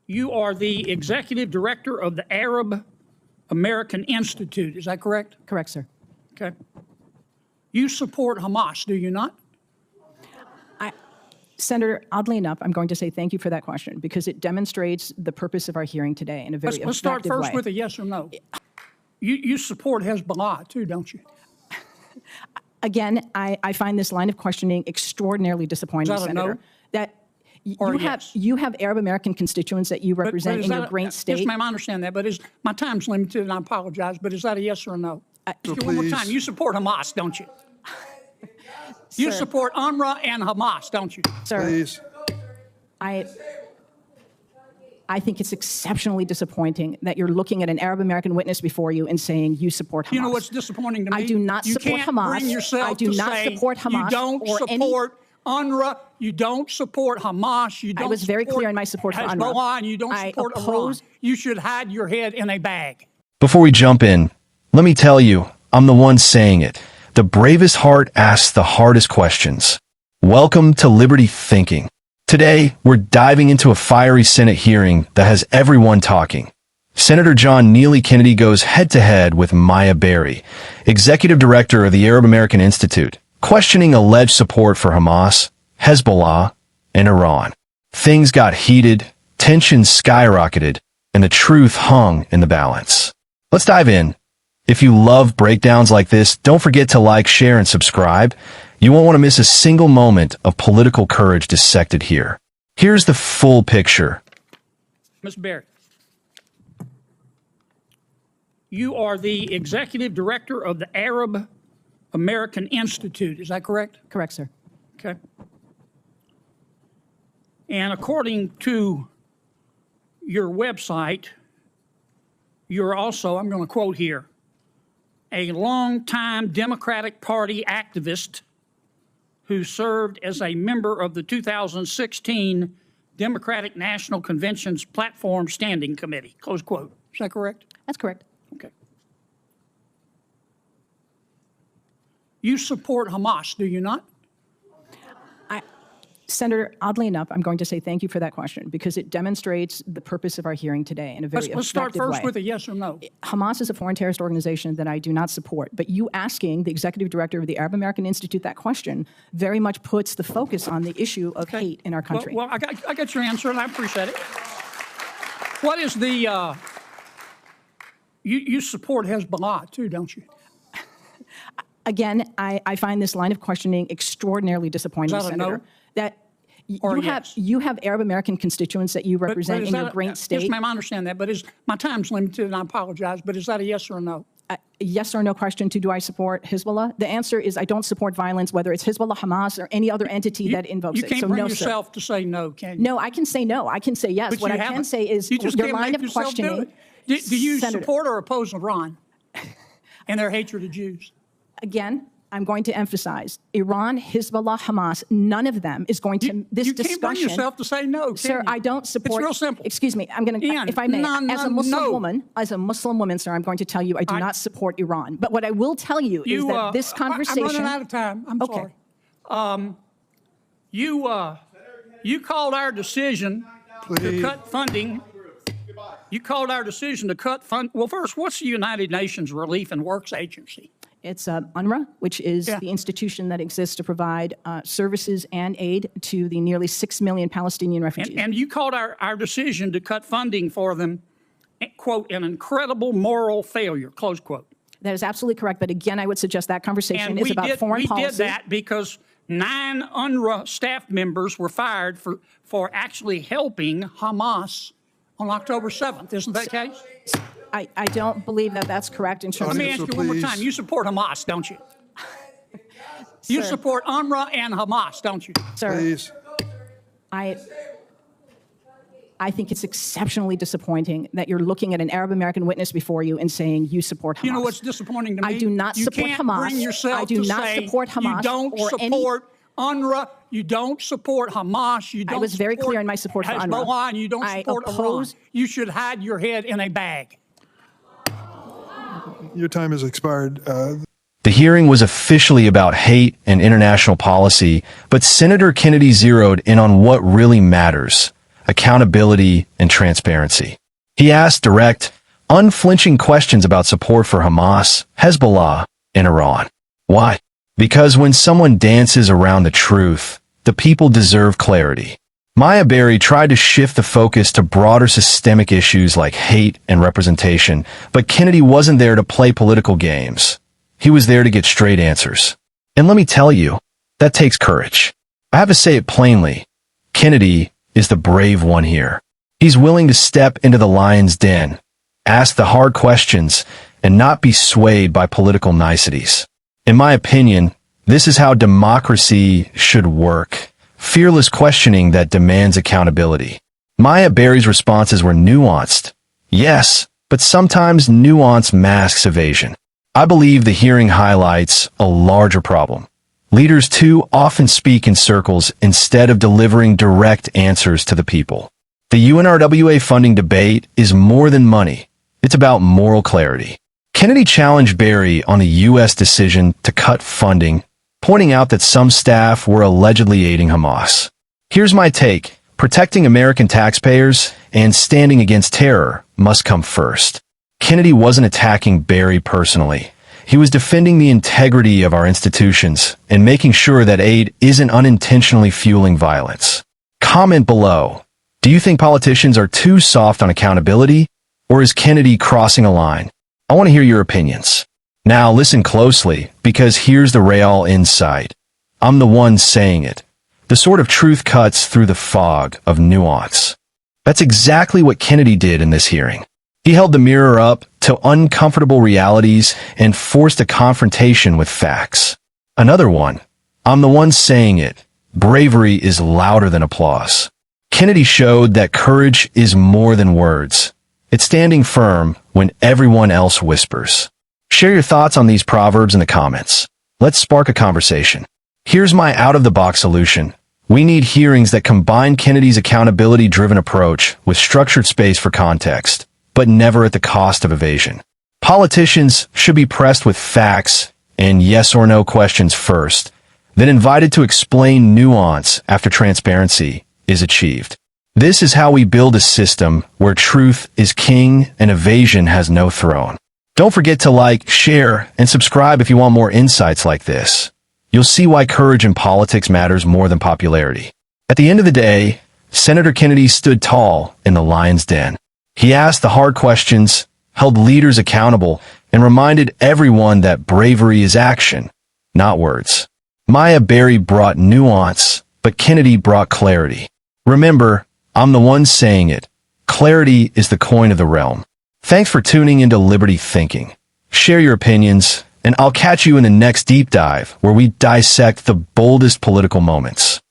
You are the executive director of the Arab American Institute. Is that correct? Correct, sir. Okay. You support Hamas, do you not? Senator, oddly enough, I'm going to say thank you for that question because it demonstrates the purpose of our hearing today in a very Let's start effective first way. with a yes or no. You support Hezbollah too, don't you? Again, I find this line of questioning extraordinarily disappointing, Is that a Senator. no? That Or you a yes? have Arab American constituents that you represent in your great state. Yes, ma'am, I understand that, but my time's limited and I apologize, but is that a yes or a no? Just one more time. You support Hamas, don't you? You Sir. support UNRWA and Hamas, don't you? Sir, Please. I think it's exceptionally disappointing that you're looking at an Arab American witness before you and saying you support Hamas. You know what's disappointing to me? I do not You support can't Hamas. bring yourself I do to not say support Hamas You don't or support UNRWA. You don't support Hamas. You don't. I was very clear in my support for UNRWA. Hezbollah, and you don't I support oppose- Iran. You should hide your head in a bag. Before we jump in, let me tell you, I'm the one saying it. The bravest heart asks the hardest questions. Welcome to Liberty Thinking. Today, we're diving into a fiery Senate hearing that has everyone talking. Senator John Neely Kennedy goes head-to-head with Maya Berry, executive director of the Arab American Institute, questioning alleged support for Hamas, Hezbollah, and Iran. Things got heated, tensions skyrocketed, and the truth hung in the balance. Let's dive in. If you love breakdowns like this, don't forget to like, share, and subscribe. You won't want to miss a single moment of political courage dissected here. Here's the full picture. Ms. Barrett, you are the executive director of the Arab American Institute. Is that correct? Correct, sir. Okay. And according to your website, you're also, I'm going to quote here, a longtime Democratic Party activist who served as a member of the 2016 Democratic National Convention's Platform Standing Committee, close quote. Is that correct? That's correct. Okay. You support Hamas, do you not? Senator, oddly enough, I'm going to say thank you for that question because it demonstrates the purpose of our hearing today in a very Let's start effective first way. with a yes or no. Hamas is a foreign terrorist organization that I do not support, but you asking the executive director of the Arab American Institute that question very much puts the focus on the issue of hate in our country. Well, I got your answer, and I appreciate it. What is the, you support Hezbollah too, don't you? Again, I find this line of questioning extraordinarily disappointing, Is that a Senator. no? That Or you a have yes? you have Arab American constituents that you represent is in that your great state. Yes, ma'am, I understand that, but my time's limited, and I apologize, but is that a yes or a no? A yes or no question to do I support Hezbollah? The answer is I don't support violence, whether it's Hezbollah, Hamas, or any other entity that invokes You it. can't So bring no, yourself sir. to say no, can you? No, I can say no. I can say yes. But What you I can haven't. say is You just your can't line make of yourself do questioning. it. Do you Senator, support or oppose Iran and their hatred of Jews? again, I'm going to emphasize Iran, Hezbollah, Hamas, none of them is going to, this you discussion. can't bring yourself to say no, can Sir, you? I don't support. It's real simple. Excuse me. I'm going to, Ian, if I may, no, as a no, Muslim no. woman, sir, I'm going to tell you I do not support Iran. But what I will tell you is that this conversation. I'm running out of time. I'm Okay. sorry. You called our decision to Please. cut funding. You called our decision to cut fund. Well, first, what's the United Nations Relief and Works Agency? It's UNRWA, which is Yeah. the institution that exists to provide services and aid to the nearly 6 million Palestinian refugees. And you called our decision to cut funding for them, quote, an incredible moral failure, close quote. That is absolutely correct. But again, I would suggest that conversation is about foreign policy. We did that because 9 UNRWA staff members were fired for actually helping Hamas on October 7th. Isn't that the case? I don't believe that that's correct in terms Let of. me ask you one more please. time. You support Hamas, don't you? You Sir. support UNRWA and Hamas, don't you? Sir, Please. I think it's exceptionally disappointing that you're looking at an Arab American witness before you and saying you support Hamas. You know what's disappointing to me? I do not You support can't Hamas. Bring yourself I do to not say support Hamas You don't or support UNRWA. You don't support Hamas. You don't. was very support clear in my support for UNRWA. Hezbollah, and you don't I support oppose- Iran. You should hide your head in a bag. Your time has expired. The hearing was officially about hate and international policy, but Senator Kennedy zeroed in on what really matters: accountability, and transparency. He asked direct, unflinching questions about support for Hamas, Hezbollah, and Iran. Why? Because when someone dances around the truth, the people deserve clarity. Maya Berry tried to shift the focus to broader systemic issues like hate and representation, but Kennedy wasn't there to play political games. He was there to get straight answers. And let me tell you, that takes courage. I have to say it plainly. Kennedy is the brave one here. He's willing to step into the lion's den, ask the hard questions, and not be swayed by political niceties. In my opinion, this is how democracy should work. Fearless questioning that demands accountability. Maya Berry's responses were nuanced. Yes, but sometimes nuance masks evasion. I believe the hearing highlights a larger problem. Leaders too often speak in circles instead of delivering direct answers to the people. The UNRWA funding debate is more than money. It's about moral clarity. Kennedy challenged Berry on a U.S. decision to cut funding, pointing out that some staff were allegedly aiding Hamas. Here's my take. Protecting American taxpayers and standing against terror must come first. Kennedy wasn't attacking Berry personally. He was defending the integrity of our institutions and making sure that aid isn't unintentionally fueling violence. Comment below. Do you think politicians are too soft on accountability, or is Kennedy crossing a line? I want to hear your opinions. Now listen closely, because here's the real insight. I'm the one saying it. The sword of truth cuts through the fog of nuance. That's exactly what Kennedy did in this hearing. He held the mirror up to uncomfortable realities and forced a confrontation with facts. Another one. I'm the one saying it. Bravery is louder than applause. Kennedy showed that courage is more than words. It's standing firm when everyone else whispers. Share your thoughts on these proverbs in the comments. Let's spark a conversation. Here's my out-of-the-box solution. We need hearings that combine Kennedy's accountability-driven approach with structured space for context, but never at the cost of evasion. Politicians should be pressed with facts and yes or no questions first, then invited to explain nuance after transparency is achieved. This is how we build a system where truth is king and evasion has no throne. Don't forget to like, share, and subscribe if you want more insights like this. You'll see why courage in politics matters more than popularity. At the end of the day, Senator Kennedy stood tall in the lion's den. He asked the hard questions, held leaders accountable, and reminded everyone that bravery is action, not words. Maya Berry brought nuance, but Kennedy brought clarity. Remember, I'm the one saying it. Clarity is the coin of the realm. Thanks for tuning into Liberty Thinking. Share your opinions, and I'll catch you in the next deep dive where we dissect the boldest political moments.